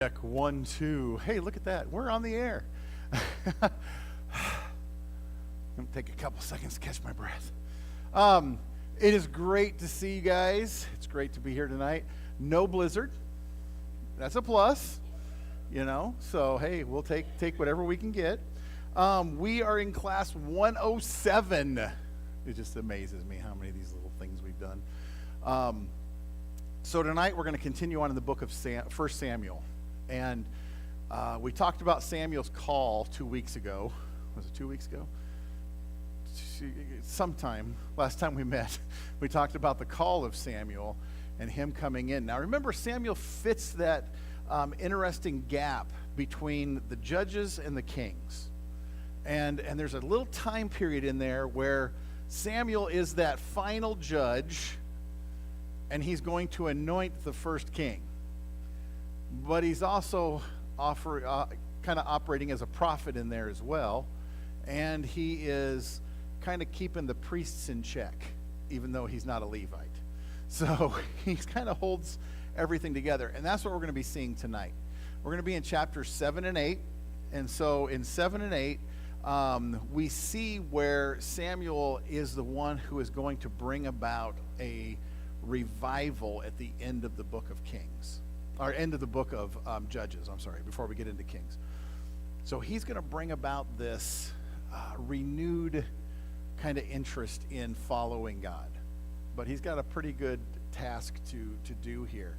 Check 1, 2. Hey, look at that. We're on the air. I'm going to take a couple seconds to catch my breath. It is great to see you guys. It's great to be here tonight. No blizzard. That's a plus, So, hey, we'll take whatever we can get. We are in class 107. It just amazes me how many of these little things we've done. So tonight we're going to continue on in the book of 1 Samuel. And we talked about Samuel's call 2 weeks ago. Was it 2 weeks ago? Sometime, last time we met, we talked about the call of Samuel and him coming in. Now remember, Samuel fits that interesting gap between the judges and the kings. And there's a little time period in there where Samuel is that final judge, and he's going to anoint the first king. But he's also kind of operating as a prophet in there as well. And he is kind of keeping the priests in check, even though he's not a Levite. So he kind of holds everything together. And that's what we're going to be seeing tonight. We're going to be in chapters 7 and 8. And so in 7 and 8, we see where Samuel is the one who is going to bring about a revival at the end of the book of Kings. Or end of the book of Judges, before we get into Kings. So he's going to bring about this renewed kind of interest in following God. But he's got a pretty good task to do here.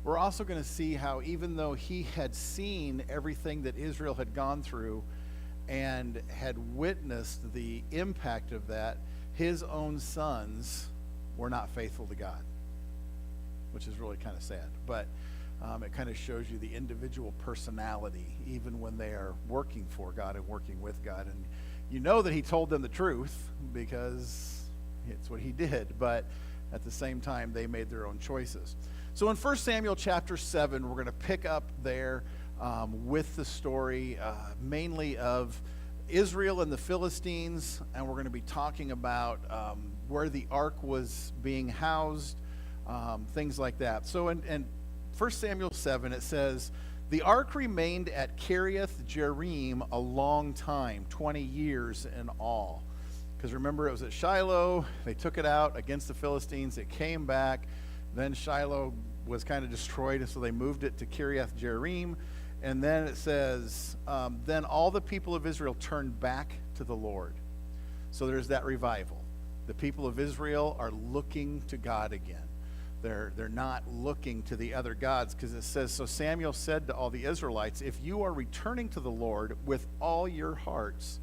We're also going to see how even though he had seen everything that Israel had gone through and had witnessed the impact of that, his own sons were not faithful to God, which is really kind of sad. But it kind of shows you the individual personality, even when they are working for God and working with God. And you know that he told them the truth because it's what he did. But at the same time, they made their own choices. So in 1 Samuel chapter 7, we're going to pick up there with the story mainly of Israel and the Philistines. And we're going to be talking about where the ark was being housed, things like that. So in 1 Samuel 7, it says, the ark remained at Kiriath Jearim a long time, 20 years in all. Because remember, it was at Shiloh. They took it out against the Philistines. It came back. Then Shiloh was kind of destroyed, and so they moved it to Kiriath Jearim. And then it says, then all the people of Israel turned back to the Lord. So there's that revival. The people of Israel are looking to God again. They're not looking to the other gods, because it says, so Samuel said to all the Israelites, if you are returning to the Lord with all your hearts,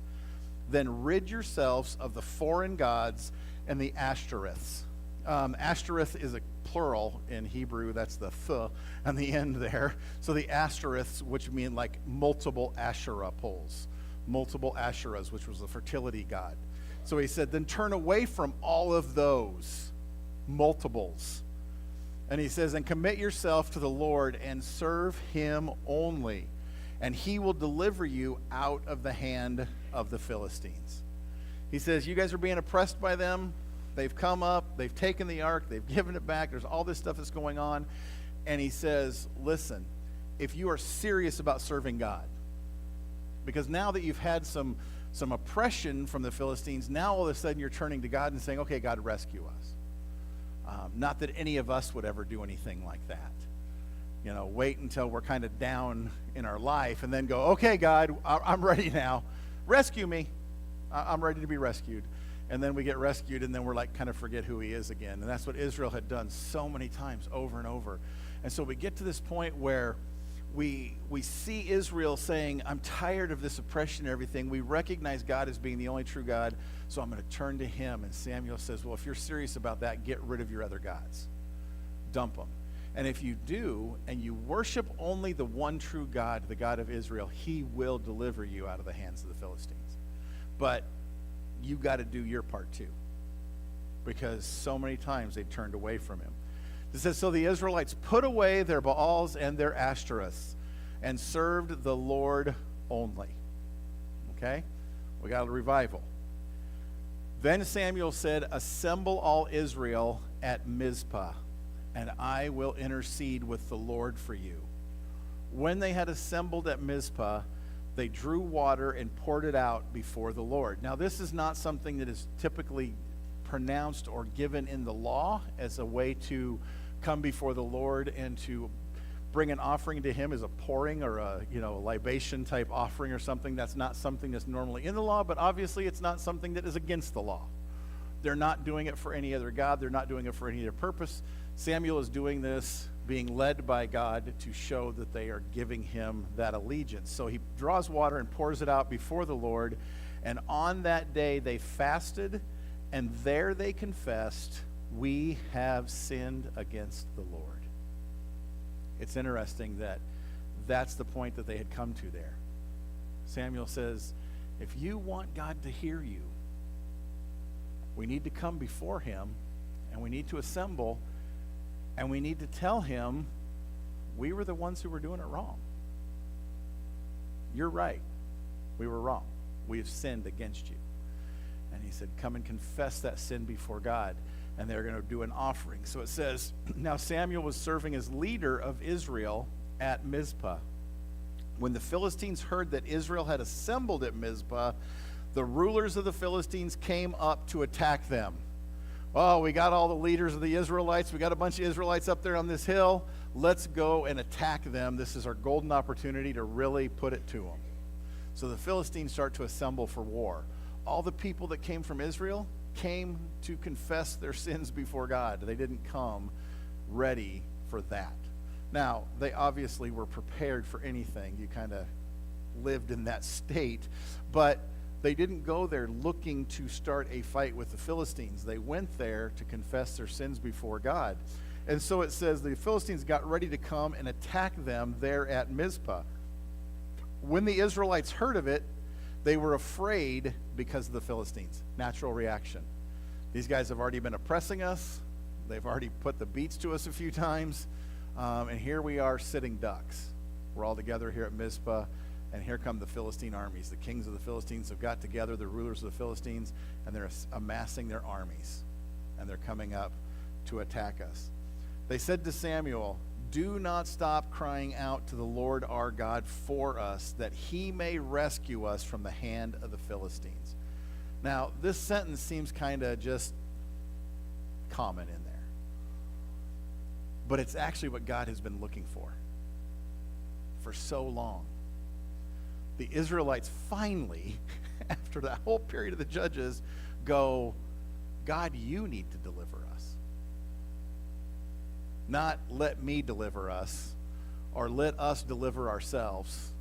then rid yourselves of the foreign gods and the Ashtoreths. Ashtoreth is a plural in Hebrew. That's the th on the end there. So the Ashtoreths, which mean like multiple Asherah poles, multiple Asherahs, which was the fertility god. So he said, then turn away from all of those multiples. And he says, and commit yourself to the Lord and serve him only, and he will deliver you out of the hand of the Philistines. He says, you guys are being oppressed by them. They've come up, they've taken the ark, they've given it back. There's all this stuff that's going on. And he says, listen, if you are serious about serving God, because now that you've had some oppression from the Philistines, now all of a sudden you're turning to God and saying, okay, God, rescue us. Not that any of us would ever do anything like that. Wait until we're kind of down in our life and then go, okay, God, I'm ready now. Rescue me. I'm ready to be rescued. And then we get rescued, and then we're like kind of forget who he is again. And that's what Israel had done so many times over and over. And so we get to this point where we see Israel saying, I'm tired of this oppression and everything. We recognize God as being the only true God, so I'm going to turn to him. And Samuel says, well, if you're serious about that, get rid of your other gods. Dump them. And if you do, and you worship only the one true God, the God of Israel, he will deliver you out of the hands of the Philistines. But you got to do your part too, because so many times they turned away from him. It says, so the Israelites put away their Baals and their Ashtoreths and served the Lord only. Okay? We got a revival. Then Samuel said, assemble all Israel at Mizpah, and I will intercede with the Lord for you. When they had assembled at Mizpah, they drew water and poured it out before the Lord. Now, this is not something that is typically pronounced or given in the law as a way to come before the Lord and to bring an offering to him as a pouring or a libation type offering or something. That's not something that's normally in the law, but obviously it's not something that is against the law. They're not doing it for any other god. They're not doing it for any other purpose. Samuel is doing this being led by God to show that they are giving him that allegiance. So he draws water and pours it out before the Lord. And on that day they fasted, and there they confessed, "We have sinned against the Lord." It's interesting that that's the point that they had come to there. Samuel says, if you want God to hear you, we need to come before him, and we need to assemble, and we need to tell him we were the ones who were doing it wrong. You're right. We were wrong. We have sinned against you. And he said, come and confess that sin before God. And they're going to do an offering. So it says, now Samuel was serving as leader of Israel at Mizpah. When the Philistines heard that Israel had assembled at Mizpah, the rulers of the Philistines came up to attack them. Oh, we got all the leaders of the Israelites. We got a bunch of Israelites up there on this hill. Let's go and attack them. This is our golden opportunity to really put it to them. So the Philistines start to assemble for war. All the people that came from Israel came to confess their sins before God. They didn't come ready for that. Now, they obviously were prepared for anything. You kind of lived in that state. But they didn't go there looking to start a fight with the Philistines. They went there to confess their sins before God. And so it says the Philistines got ready to come and attack them there at Mizpah. When the Israelites heard of it, they were afraid because of the Philistines. Natural reaction. These guys have already been oppressing us. They've already put the beats to us a few times. And here we are sitting ducks. We're all together here at Mizpah, and here come the Philistine armies. The kings of the Philistines have got together, the rulers of the Philistines, and they're amassing their armies. And they're coming up to attack us. They said to Samuel, do not stop crying out to the Lord our God for us, that he may rescue us from the hand of the Philistines. Now, this sentence seems kind of just common in there. But it's actually what God has been looking for so long. The Israelites finally, after that whole period of the judges, go, God, you need to deliver us. Not let me deliver us, or let us deliver ourselves,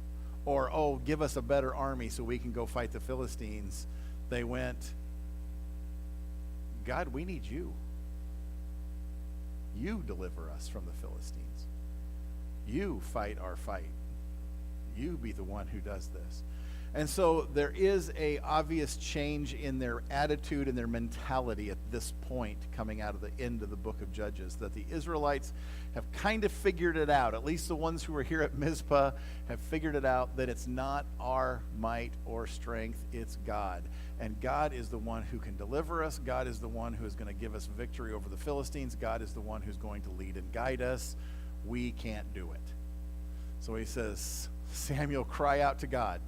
or, oh, give us a better army so we can go fight the Philistines. They went, God, we need you. You deliver us from the Philistines. You fight our fight. You be the one who does this. And so there is a obvious change in their attitude and their mentality at this point coming out of the end of the book of Judges, that the Israelites have kind of figured it out. At least the ones who are here at Mizpah have figured it out, that it's not our might or strength, it's God. And God is the one who can deliver us. God is the one who is going to give us victory over the Philistines. God is the one who's going to lead and guide us. We can't do it. So he says, Samuel, cry out to God.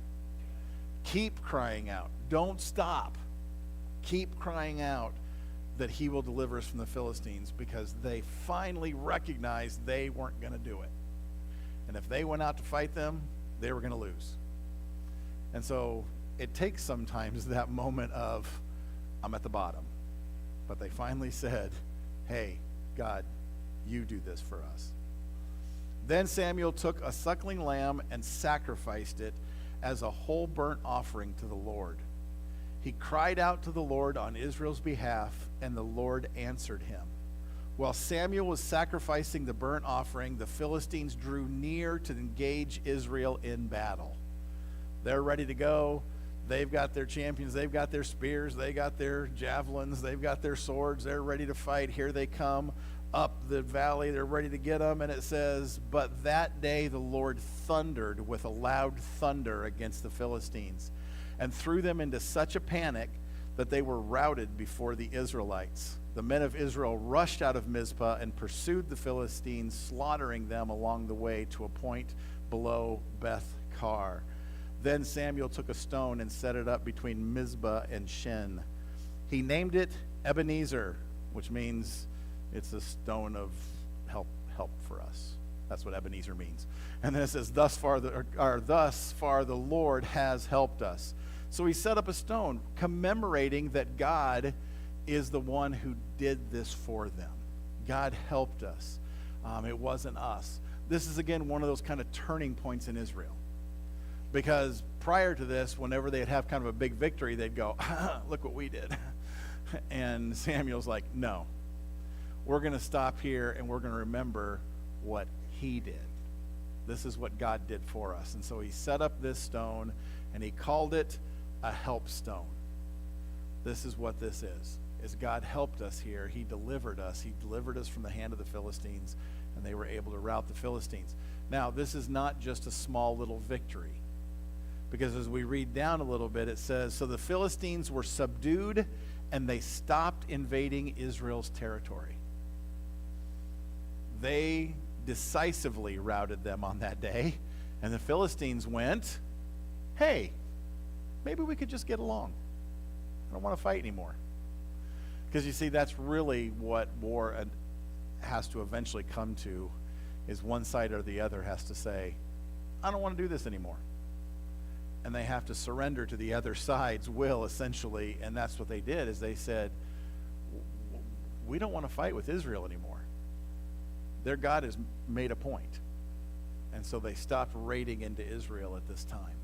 Keep crying out. Don't stop. Keep crying out that he will deliver us from the Philistines, because they finally recognized they weren't going to do it. And if they went out to fight them, they were going to lose. And so it takes sometimes that moment of, I'm at the bottom. But they finally said, hey, God, you do this for us. Then Samuel took a suckling lamb and sacrificed it as a whole burnt offering to the Lord. He cried out to the Lord on Israel's behalf, and the Lord answered him. While Samuel was sacrificing the burnt offering, the Philistines drew near to engage Israel in battle. They're ready to go. They've got their champions. They've got their spears. They got their javelins. They've got their swords. They're ready to fight. Here they come up the valley. They're ready to get them. And it says, but that day the Lord thundered with a loud thunder against the Philistines and threw them into such a panic that they were routed before the Israelites. The men of Israel rushed out of Mizpah and pursued the Philistines, slaughtering them along the way to a point below Beth Kar. Then Samuel took a stone and set it up between Mizpah and Shen. He named it Ebenezer, which means it's a stone of help for us. That's what Ebenezer means. And then it says, thus far the Lord has helped us. So he set up a stone commemorating that God is the one who did this for them. God helped us. It wasn't us. This is, again, one of those kind of turning points in Israel. Because prior to this, whenever they'd have kind of a big victory, they'd go, look what we did. And Samuel's like, no, we're going to stop here and we're going to remember what he did. This is what God did for us. And so he set up this stone and he called it a help stone. This is what this is God helped us here. He delivered us. He delivered us from the hand of the Philistines, and they were able to rout the Philistines. Now, this is not just a small little victory, because as we read down a little bit, it says, so the Philistines were subdued and they stopped invading Israel's territory. They decisively routed them on that day, and the Philistines went, hey, maybe we could just get along. I don't want to fight anymore. Because you see, that's really what war has to eventually come to, is one side or the other has to say, I don't want to do this anymore. And they have to surrender to the other side's will, essentially, and that's what they did, is they said, we don't want to fight with Israel anymore. Their God has made a point. And so they stopped raiding into Israel at this time.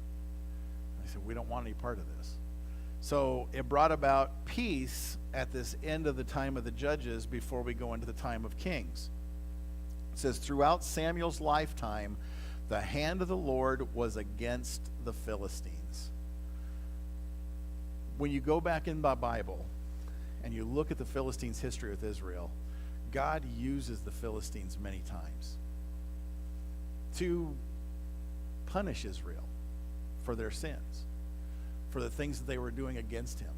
They said, we don't want any part of this. So it brought about peace at this end of the time of the judges before we go into the time of kings. It says, throughout Samuel's lifetime, the hand of the Lord was against the Philistines. When you go back in the Bible and you look at the Philistines' history with Israel, God uses the Philistines many times to punish Israel for their sins, for the things that they were doing against him.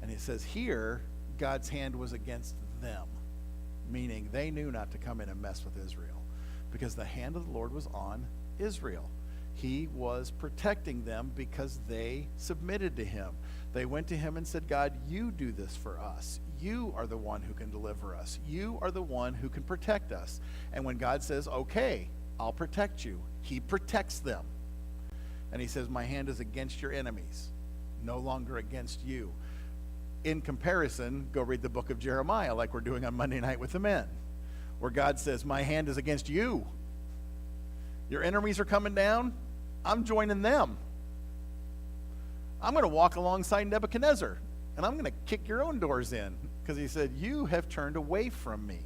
And it says here, God's hand was against them, meaning they knew not to come in and mess with Israel, because the hand of the Lord was on Israel. He was protecting them because they submitted to him. They went to him and said, God, you do this for us. You are the one who can deliver us. You are the one who can protect us. And when God says, okay, I'll protect you, he protects them. And he says, my hand is against your enemies, no longer against you. In comparison, go read the book of Jeremiah like we're doing on Monday night with the men, where God says, my hand is against you. Your enemies are coming down. I'm joining them. I'm going to walk alongside Nebuchadnezzar, and I'm going to kick your own doors in, because he said, you have turned away from me.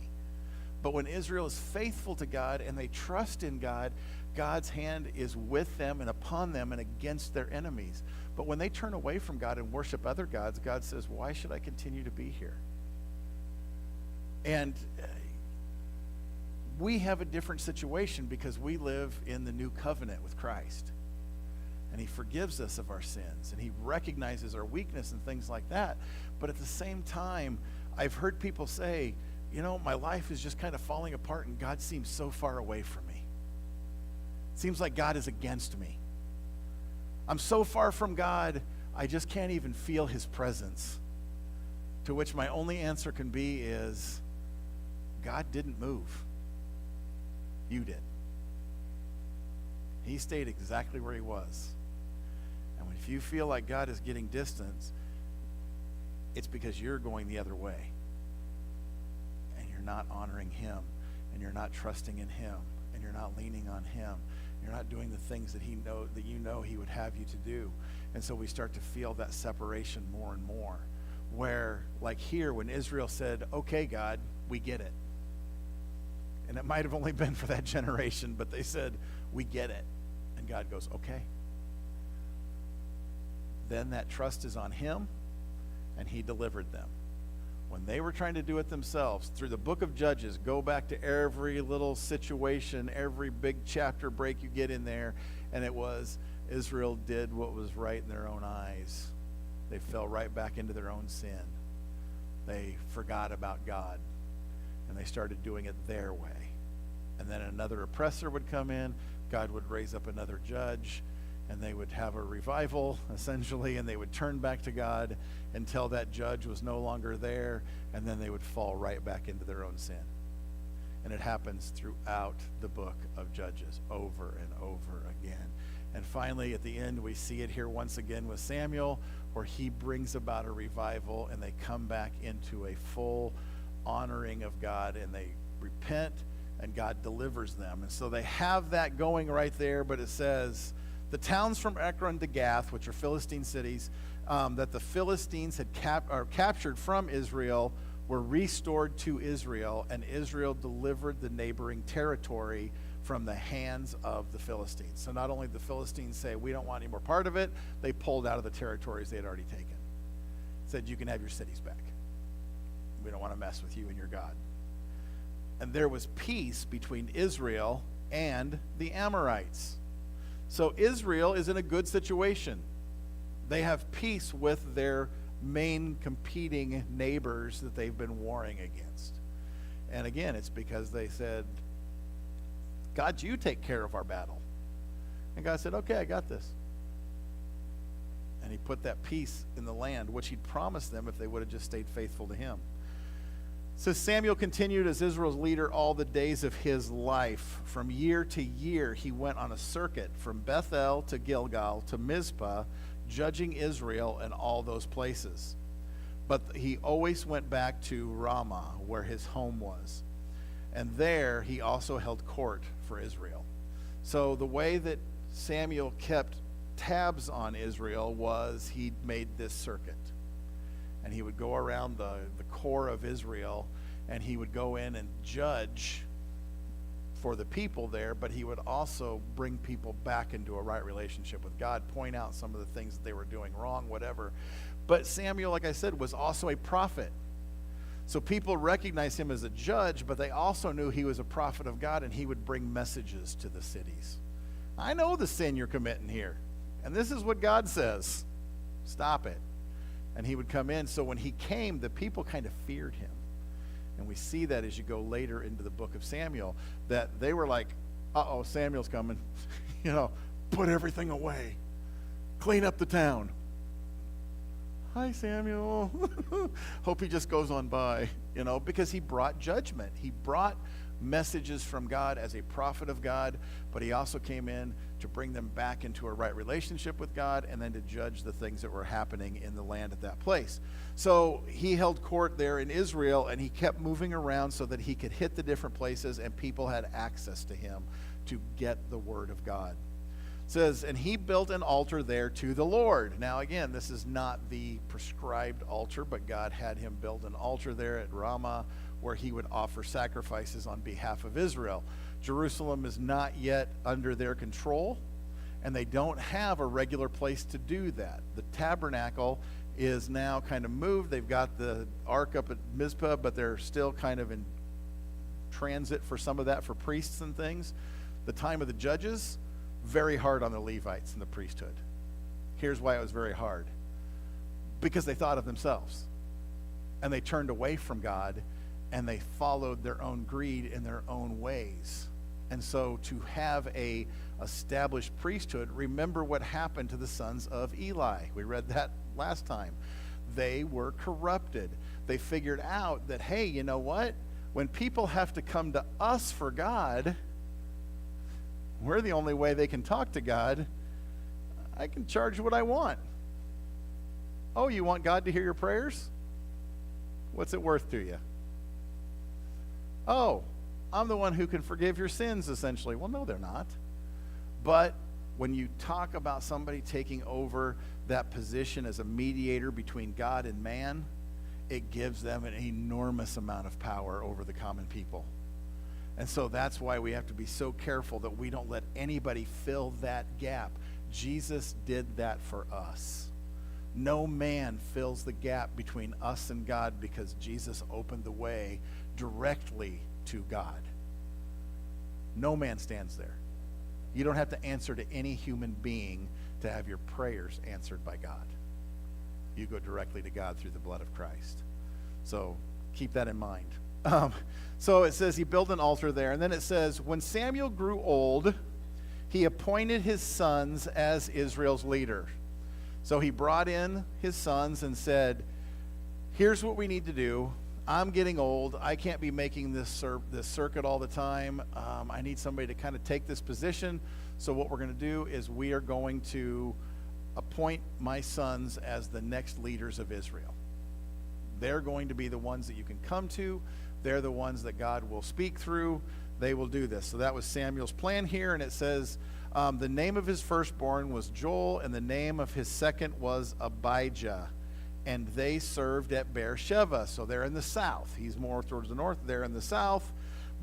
But when Israel is faithful to God and they trust in God, God's hand is with them and upon them and against their enemies. But when they turn away from God and worship other gods, God says, why should I continue to be here? And we have a different situation because we live in the new covenant with Christ. And he forgives us of our sins, and he recognizes our weakness and things like that. But at the same time, I've heard people say, you know, my life is just kind of falling apart and God seems so far away from me. It seems like God is against me. I'm so far from God, I just can't even feel his presence. To which my only answer can be is, God didn't move. You did. He stayed exactly where he was. And if you feel like God is getting distance, it's because you're going the other way. And you're not honoring him, and you're not trusting in him, and you're not leaning on him. You're not doing the things that you know he would have you to do. And so we start to feel that separation more and more. Where, like here, when Israel said, okay, God, we get it. And it might have only been for that generation, but they said, we get it. And God goes, okay. Then that trust is on him, and he delivered them. When they were trying to do it themselves, through the book of Judges, go back to every little situation, every big chapter break you get in there, and it was Israel did what was right in their own eyes. They fell right back into their own sin. They forgot about God, and they started doing it their way. And then another oppressor would come in. God would raise up another judge, and they would have a revival, essentially, and they would turn back to God until that judge was no longer there, and then they would fall right back into their own sin. And it happens throughout the book of Judges, over and over again. And finally, at the end, we see it here once again with Samuel, where he brings about a revival, and they come back into a full honoring of God, and they repent, and God delivers them. And so they have that going right there, but it says, the towns from Ekron to Gath, which are Philistine cities, that the Philistines had captured from Israel, were restored to Israel, and Israel delivered the neighboring territory from the hands of the Philistines. So not only did the Philistines say, we don't want any more part of it, they pulled out of the territories they had already taken. Said, you can have your cities back. We don't want to mess with you and your God. And there was peace between Israel and the Amorites. So Israel is in a good situation. They have peace with their main competing neighbors that they've been warring against. And again, it's because they said, God, you take care of our battle. And God said, okay, I got this. And he put that peace in the land, which he'd promised them if they would have just stayed faithful to him. It says, Samuel continued as Israel's leader all the days of his life. From year to year, he went on a circuit from Bethel to Gilgal to Mizpah, judging Israel in all those places. But he always went back to Ramah, where his home was. And there he also held court for Israel. So the way that Samuel kept tabs on Israel was he made this circuit. And he would go around the core of Israel, and he would go in and judge for the people there, but he would also bring people back into a right relationship with God, point out some of the things that they were doing wrong, whatever. But Samuel, like I said, was also a prophet. So people recognized him as a judge, but they also knew he was a prophet of God, and he would bring messages to the cities. I know the sin you're committing here, and this is what God says. Stop it. And he would come in. So when he came, the people kind of feared him. And we see that as you go later into the book of Samuel, that they were like, uh-oh, Samuel's coming. Put everything away. Clean up the town. Hi, Samuel. Hope he just goes on by, because he brought judgment. He brought messages from God as a prophet of God, but he also came in to bring them back into a right relationship with God, and then to judge the things that were happening in the land at that place. So he held court there in Israel, and he kept moving around so that he could hit the different places, and people had access to him to get the word of God. It says, and he built an altar there to the Lord. Now again, this is not the prescribed altar, but God had him build an altar there at Ramah where he would offer sacrifices on behalf of Israel. Jerusalem is not yet under their control, and they don't have a regular place to do that. The tabernacle is now kind of moved. They've got the ark up at Mizpah, but they're still kind of in transit for some of that for priests and things. The time of the judges, very hard on the Levites and the priesthood. Here's why it was very hard. Because they thought of themselves, and they turned away from God, and they followed their own greed in their own ways. And so to have a established priesthood, remember what happened to the sons of Eli. We read that last time. They were corrupted. They figured out that, hey, you know what? When people have to come to us for God, we're the only way they can talk to God. I can charge what I want. Oh, you want God to hear your prayers? What's it worth to you? Oh, I'm the one who can forgive your sins, essentially. Well, no, they're not. But when you talk about somebody taking over that position as a mediator between God and man, it gives them an enormous amount of power over the common people. And so that's why we have to be so careful that we don't let anybody fill that gap. Jesus did that for us. No man fills the gap between us and God, because Jesus opened the way directly to God. No man stands there. You don't have to answer to any human being to have your prayers answered by God. You go directly to God through the blood of Christ. So keep that in mind. So it says he built an altar there, and then it says, when Samuel grew old, he appointed his sons as Israel's leader. So he brought in his sons and said, here's what we need to do. I'm getting old. I can't be making this circuit all the time. I need somebody to kind of take this position. So what we're going to do is we are going to appoint my sons as the next leaders of Israel. They're going to be the ones that you can come to. They're the ones that God will speak through. They will do this. So that was Samuel's plan here, and it says the name of his firstborn was Joel, and the name of his second was Abijah, and they served at Beersheba. So they're in the south. He's more towards the north. They're in the south.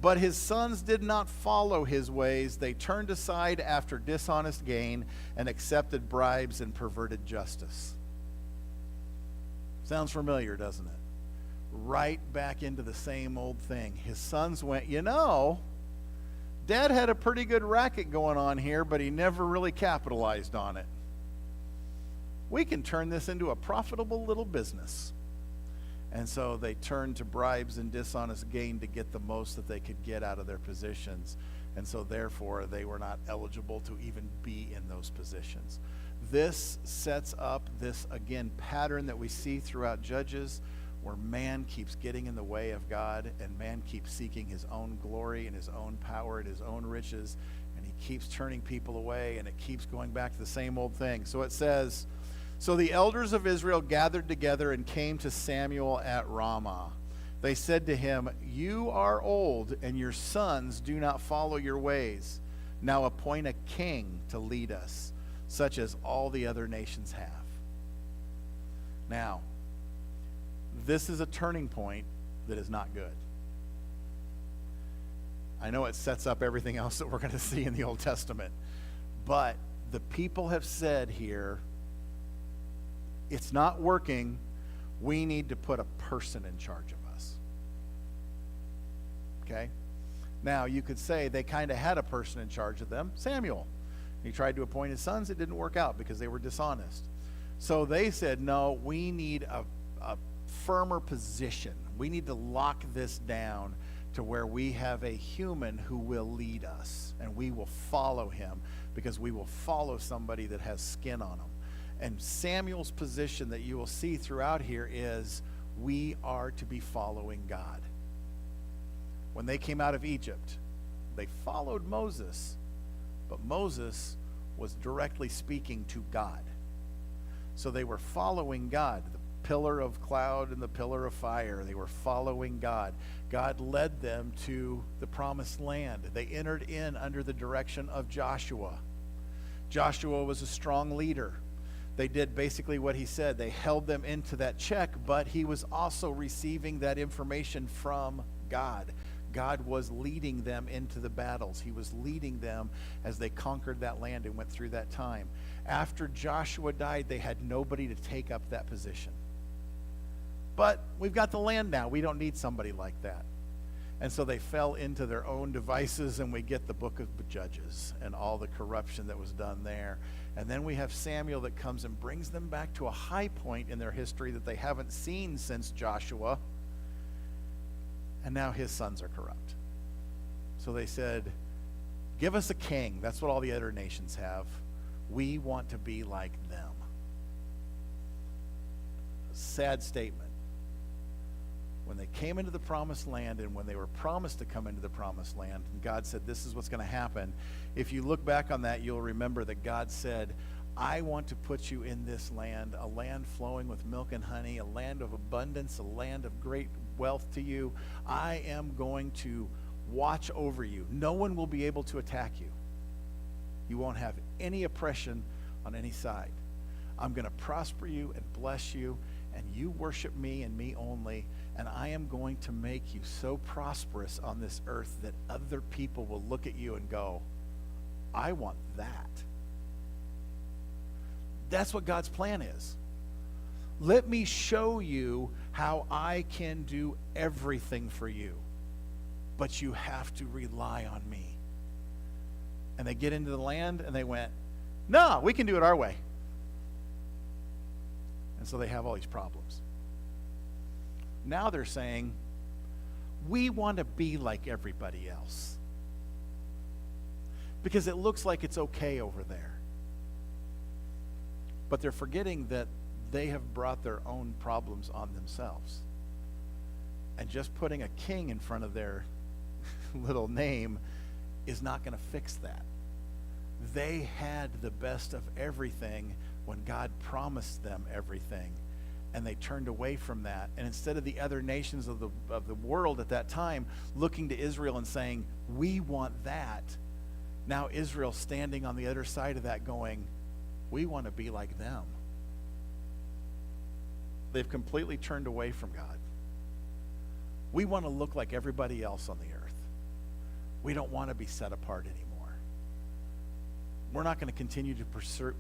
But his sons did not follow his ways. They turned aside after dishonest gain and accepted bribes and perverted justice. Sounds familiar, doesn't it? Right back into the same old thing. His sons went, Dad had a pretty good racket going on here, but he never really capitalized on it. We can turn this into a profitable little business. And so they turned to bribes and dishonest gain to get the most that they could get out of their positions. And so therefore they were not eligible to even be in those positions. This sets up this, again, pattern that we see throughout Judges, where man keeps getting in the way of God, and man keeps seeking his own glory and his own power and his own riches, and he keeps turning people away, and it keeps going back to the same old thing. So it says, so the elders of Israel gathered together and came to Samuel at Ramah. They said to him, you are old, and your sons do not follow your ways. Now appoint a king to lead us, such as all the other nations have. Now, this is a turning point that is not good. I know it sets up everything else that we're going to see in the Old Testament, but the people have said here, it's not working. We need to put a person in charge of us. Okay? Now, you could say they kind of had a person in charge of them, Samuel. He tried to appoint his sons. It didn't work out because they were dishonest. So they said, no, we need a firmer position. We need to lock this down to where we have a human who will lead us, and we will follow him because we will follow somebody that has skin on them. And Samuel's position that you will see throughout here is we are to be following God. When they came out of Egypt, they followed Moses, but Moses was directly speaking to God. So they were following God, the pillar of cloud and the pillar of fire. They were following God. God led them to the promised land. They entered in under the direction of Joshua. Joshua was a strong leader. They did basically what he said. They held them into that check, but he was also receiving that information from God. God was leading them into the battles. He was leading them as they conquered that land and went through that time. After Joshua died, they had nobody to take up that position. But we've got the land now. We don't need somebody like that. And so they fell into their own devices, and we get the book of Judges and all the corruption that was done there. And then we have Samuel that comes and brings them back to a high point in their history that they haven't seen since Joshua. And now his sons are corrupt. So they said, give us a king. That's what all the other nations have. We want to be like them. Sad statement. When they came into the promised land, and when they were promised to come into the promised land, and God said, this is what's going to happen. If you look back on that, you'll remember that God said, I want to put you in this land, a land flowing with milk and honey, a land of abundance, a land of great wealth to you. I am going to watch over you. No one will be able to attack you. You won't have any oppression on any side. I'm going to prosper you and bless you, and you worship me and me only, and I am going to make you so prosperous on this earth that other people will look at you and go, I want that. That's what God's plan is. Let me show you how I can do everything for you, but you have to rely on me. And they get into the land, and they went, no, we can do it our way. And so they have all these problems. Now they're saying, we want to be like everybody else. because it looks like it's okay over there. But they're forgetting that they have brought their own problems on themselves. And just putting a king in front of their little name is not going to fix that. They had the best of everything when God promised them everything, and they turned away from that. And instead of the other nations of the world at that time looking to Israel and saying, we want that, now Israel standing on the other side of that going, we want to be like them. They've completely turned away from God. We want to look like everybody else on the earth. We don't want to be set apart anymore. We're not going to continue to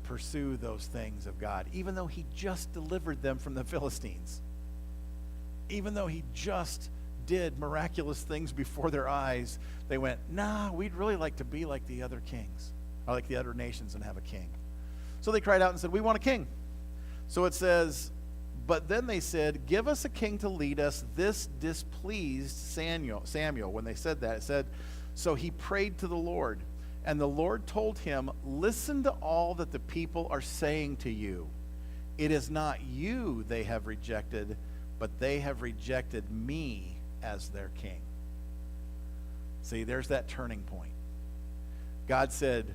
pursue those things of God, even though he just delivered them from the Philistines. Even though he just did miraculous things before their eyes, they went, nah, we'd really like to be like the other kings, or like the other nations and have a king. So they cried out and said, we want a king. So it says, but then they said, give us a king to lead us. This displeased Samuel. When they said that, it said, so he prayed to the Lord. And the Lord told him, listen to all that the people are saying to you. It is not you they have rejected, but they have rejected me as their king. See, there's that turning point. God said,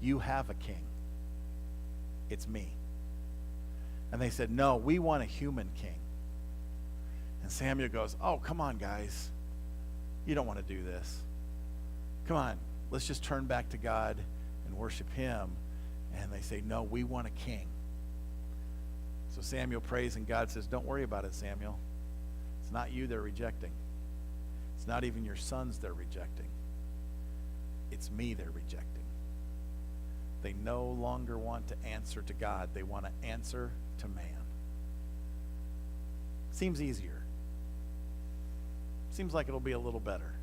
you have a king. It's me. And they said, no, we want a human king. And Samuel goes, oh, come on, guys. You don't want to do this. Come on. Let's just turn back to God and worship him. And they say, no, we want a king. So Samuel prays, and God says, don't worry about it, Samuel. It's not you they're rejecting. It's not even your sons they're rejecting. It's me they're rejecting. They no longer want to answer to God. They want to answer to man. Seems easier. Seems like it'll be a little better.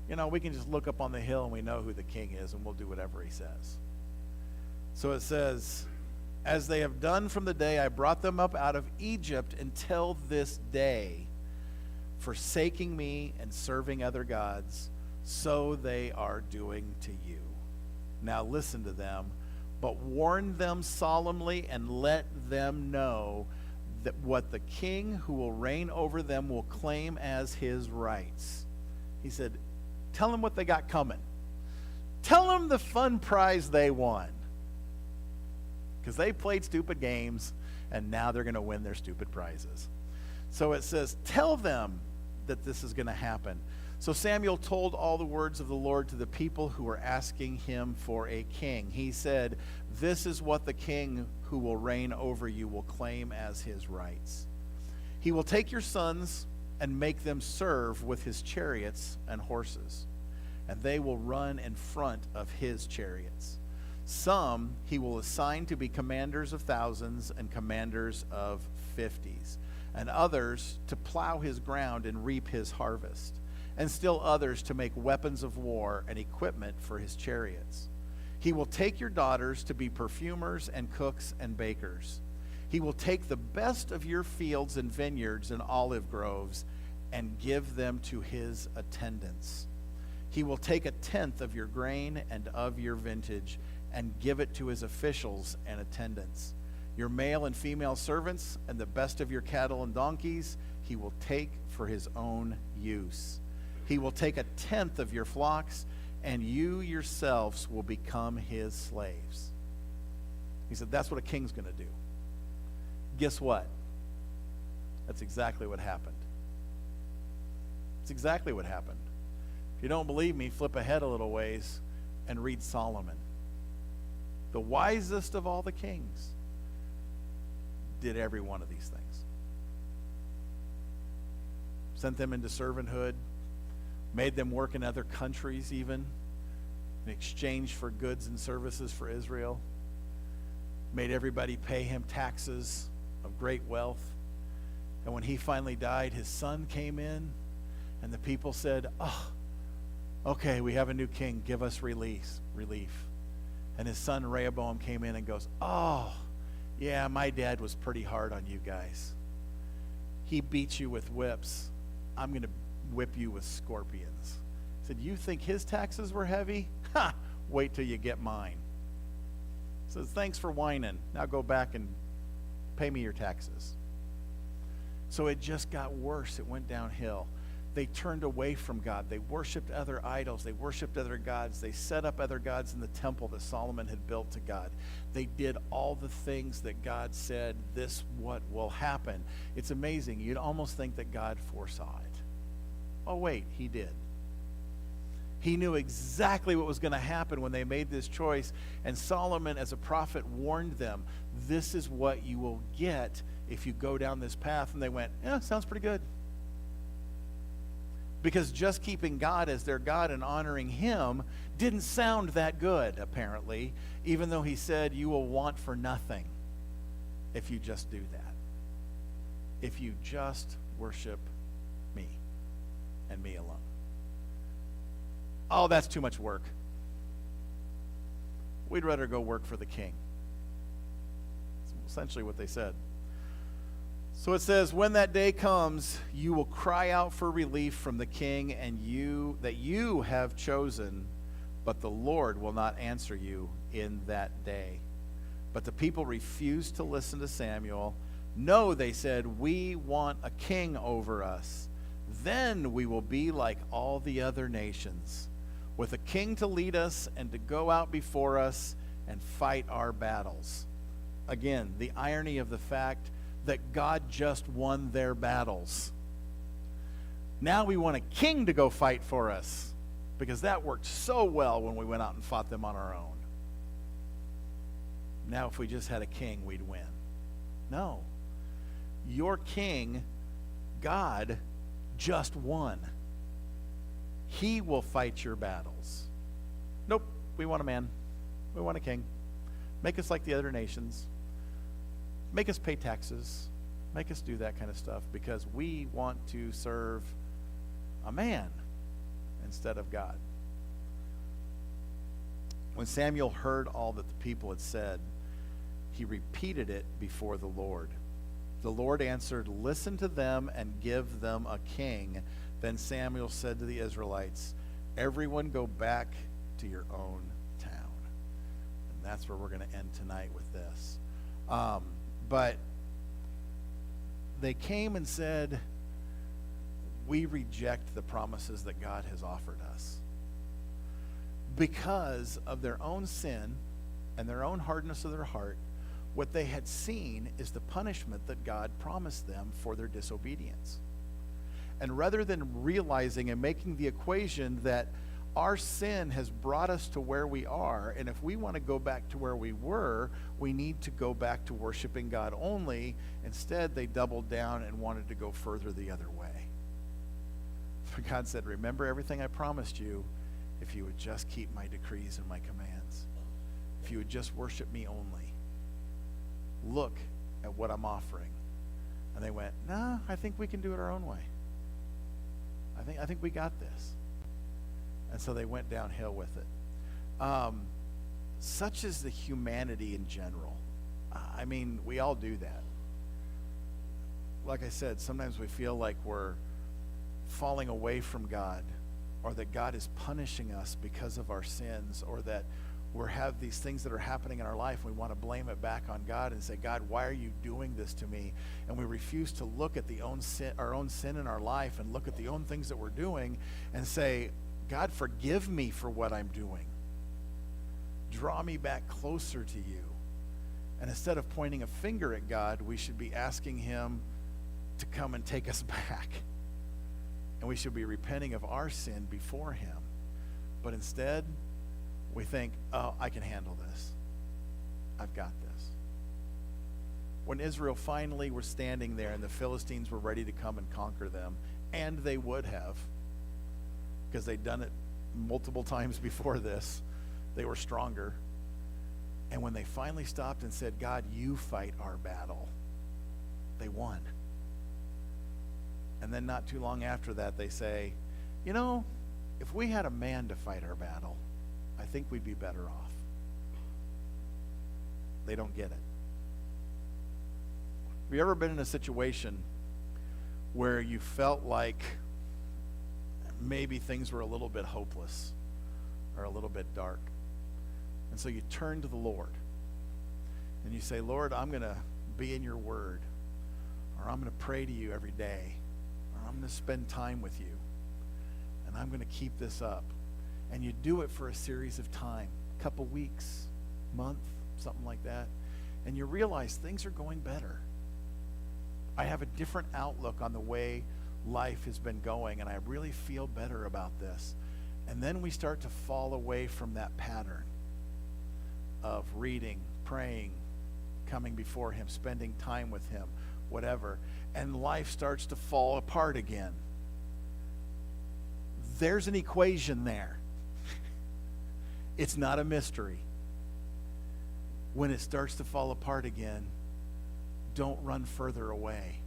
You know, we can just look up on the hill and we know who the king is, and we'll do whatever he says. So it says, as they have done from the day I brought them up out of Egypt until this day, forsaking me and serving other gods, so they are doing to you. Now listen to them, but warn them solemnly and let them know that what the king who will reign over them will claim as his rights. He said, tell them what they got coming. Tell them the fun prize they won. Because they played stupid games, and now they're going to win their stupid prizes. So it says, tell them that this is going to happen. So Samuel told all the words of the Lord to the people who were asking him for a king. He said, this is what the king who will reign over you will claim as his rights. He will take your sons and make them serve with his chariots and horses, and they will run in front of his chariots. Some he will assign to be commanders of thousands and commanders of 50s, and others to plow his ground and reap his harvest, and still others to make weapons of war and equipment for his chariots. He will take your daughters to be perfumers and cooks and bakers. He will take the best of your fields and vineyards and olive groves and give them to his attendants. He will take a tenth of your grain and of your vintage and give it to his officials and attendants. Your male and female servants and the best of your cattle and donkeys he will take for his own use. He will take a tenth of your flocks, and you yourselves will become his slaves. He said, that's what a king's going to do. Guess what? That's exactly what happened. It's exactly what happened. If you don't believe me, flip ahead a little ways and read Solomon. The wisest of all the kings did every one of these things. Sent them into servanthood, made them work in other countries even, in exchange for goods and services for Israel, made everybody pay him taxes of great wealth. And when he finally died, his son came in, and the people said, oh, okay, we have a new king, give us relief. And his son Rehoboam came in and goes, oh, yeah, my dad was pretty hard on you guys. He beat you with whips. I'm going to whip you with scorpions. He said, you think his taxes were heavy? Ha! Wait till you get mine. Says, thanks for whining. Now go back and pay me your taxes. So it just got worse. It went downhill. They turned away from God. They worshiped other idols. They worshiped other gods. They set up other gods in the temple that Solomon had built to God. They did all the things that God said, this what will happen. It's amazing. You'd almost think that God foresaw it. Oh, wait, he did. He knew exactly what was going to happen when they made this choice. And Solomon, as a prophet, warned them, this is what you will get if you go down this path. And they went, yeah, sounds pretty good. Because just keeping God as their God and honoring him didn't sound that good, apparently, even though he said, you will want for nothing if you just do that. If you just worship me and me alone. Oh, that's too much work. We'd rather go work for the king. That's essentially what they said. So it says, when that day comes, you will cry out for relief from the king and you have chosen, but the Lord will not answer you in that day. But the people refused to listen to Samuel. No, they said, we want a king over us. Then we will be like all the other nations, with a king to lead us and to go out before us and fight our battles. Again, the irony of the fact that God just won their battles. Now we want a king to go fight for us, because that worked so well when we went out and fought them on our own. Now if we just had a king, we'd win. No. Your king, God, just won. He will fight your battles. Nope, we want a man. We want a king. Make us like the other nations. Make us pay taxes. Make us do that kind of stuff because we want to serve a man instead of God. When Samuel heard all that the people had said, he repeated it before the Lord. The Lord answered, listen to them and give them a king. Then Samuel said to the Israelites, everyone go back to your own town. And that's where we're going to end tonight with this. But they came and said, we reject the promises that God has offered us. Because of their own sin and their own hardness of their heart, what they had seen is the punishment that God promised them for their disobedience. And rather than realizing and making the equation that our sin has brought us to where we are, and if we want to go back to where we were, we need to go back to worshiping God only. Instead, they doubled down and wanted to go further the other way. So God said, remember everything I promised you if you would just keep my decrees and my commands. If you would just worship me only. Look at what I'm offering. And they went, no, I think we can do it our own way. I think we got this. And so they went downhill with it. Such is the humanity in general. I mean, we all do that. Like I said, sometimes we feel like we're falling away from God, or that God is punishing us because of our sins, or that we have these things that are happening in our life. We want to blame it back on God and say, God, why are you doing this to me? And we refuse to look at our own sin in our life and look at the own things that we're doing and say, God, forgive me for what I'm doing. Draw me back closer to you. And instead of pointing a finger at God, we should be asking him to come and take us back. And we should be repenting of our sin before him. But instead, we think, oh, I can handle this. I've got this. When Israel finally were standing there and the Philistines were ready to come and conquer them, and they would have, because they'd done it multiple times before this, they were stronger. And when they finally stopped and said, God, you fight our battle, they won. And then not too long after that, they say, you know, if we had a man to fight our battle, I think we'd be better off. They don't get it. Have you ever been in a situation where you felt like maybe things were a little bit hopeless? are a little bit dark. And so you turn to the Lord and you say, Lord, I'm going to be in your word, or I'm going to pray to you every day, or I'm going to spend time with you, and I'm going to keep this up. And you do it for a series of time, a couple weeks, month, something like that, and you realize things are going better. I have a different outlook on the way life has been going, and I really feel better about this. And then we start to fall away from that pattern of reading, praying, coming before him, spending time with him, whatever, and life starts to fall apart again. There's an equation there. It's not a mystery. When it starts to fall apart again, don't run further away.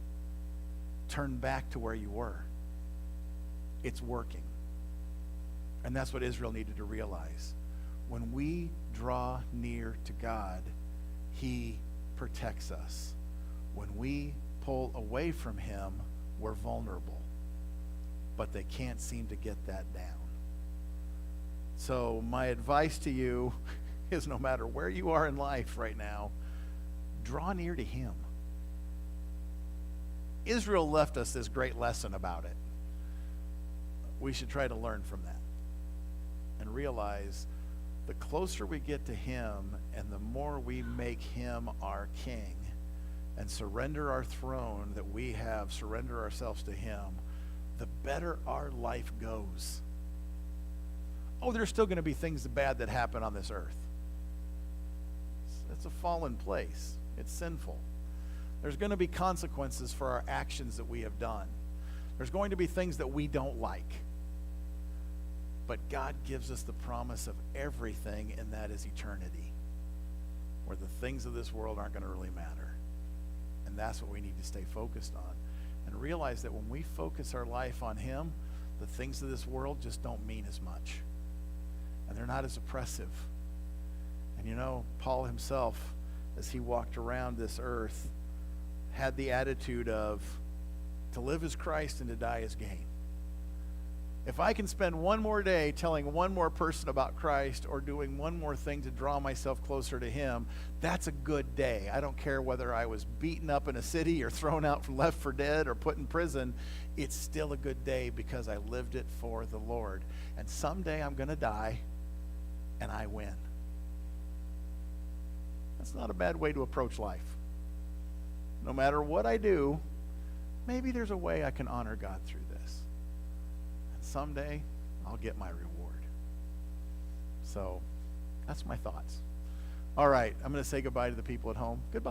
Turn back to where you were. It's working. And that's what Israel needed to realize. When we draw near to God, he protects us. When we pull away from him, we're vulnerable. But they can't seem to get that down. So my advice to you is, no matter where you are in life right now, draw near to him. Israel left us this great lesson about it. We should try to learn from that and realize the closer we get to him and the more we make him our king and surrender our throne that we have, surrender ourselves to him, the better our life goes. Oh, there's still going to be things bad that happen on this earth. It's a fallen place. It's sinful. There's going to be consequences for our actions that we have done. There's going to be things that we don't like. But God gives us the promise of everything, and that is eternity, where the things of this world aren't going to really matter. And that's what we need to stay focused on. And realize that when we focus our life on him, the things of this world just don't mean as much. And they're not as oppressive. And you know, Paul himself, as he walked around this earth, had the attitude of, to live is Christ and to die is gain. If I can spend one more day telling one more person about Christ or doing one more thing to draw myself closer to him, that's a good day. I don't care whether I was beaten up in a city or thrown out from left for dead or put in prison. It's still a good day because I lived it for the Lord. And someday I'm going to die and I win. That's not a bad way to approach life. No matter what I do, maybe there's a way I can honor God through this. And someday, I'll get my reward. So, that's my thoughts. All right, I'm going to say goodbye to the people at home. Goodbye.